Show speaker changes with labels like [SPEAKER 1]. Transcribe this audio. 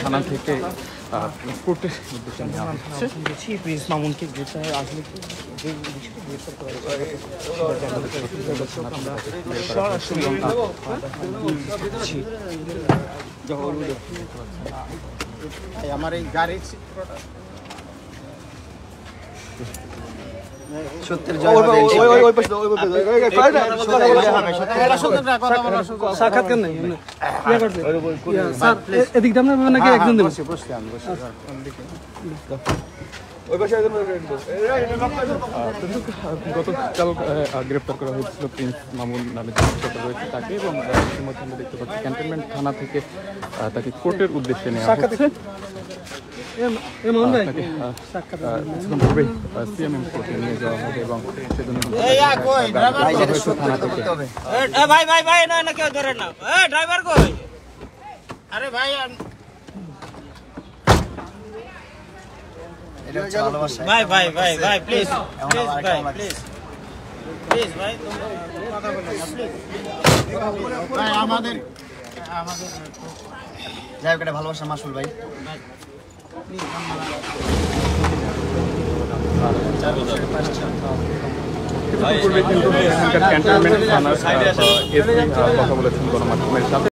[SPEAKER 1] থানা থেকে কোর্টের উদ্দেশ্যে নেওয়া হচ্ছে।
[SPEAKER 2] প্রিন্স মামুনকে গ্রেপ্তার আসলে
[SPEAKER 3] আমার এই গাড়ির সত্যের
[SPEAKER 2] সাক্ষাৎকার নেই এদিক দিয়ে আপনার নাকি একজন দেবেন
[SPEAKER 1] গতকাল গ্রেপ্তার করা হয়েছিল প্রিন্স মামুন নামে যে ছোট রয়েছে তাকে, এবং ইতিমধ্যে আমরা দেখতে পাচ্ছি ক্যান্টনমেন্ট থানা থেকে তাকে কোর্টের উদ্দেশ্যে নেওয়া হচ্ছে। সিএমএম কোর্টে নিয়ে যাওয়া হবে এবং সেজন্য থানা থেকে
[SPEAKER 3] আমাদের যাই হোক, ভালোবাসা মাসুল ভাই।
[SPEAKER 1] পূর্বে কিন্তু এখানকার ক্যান্টনমেন্ট থানার কথা বলেছেন গণমাধ্যমের সাথে।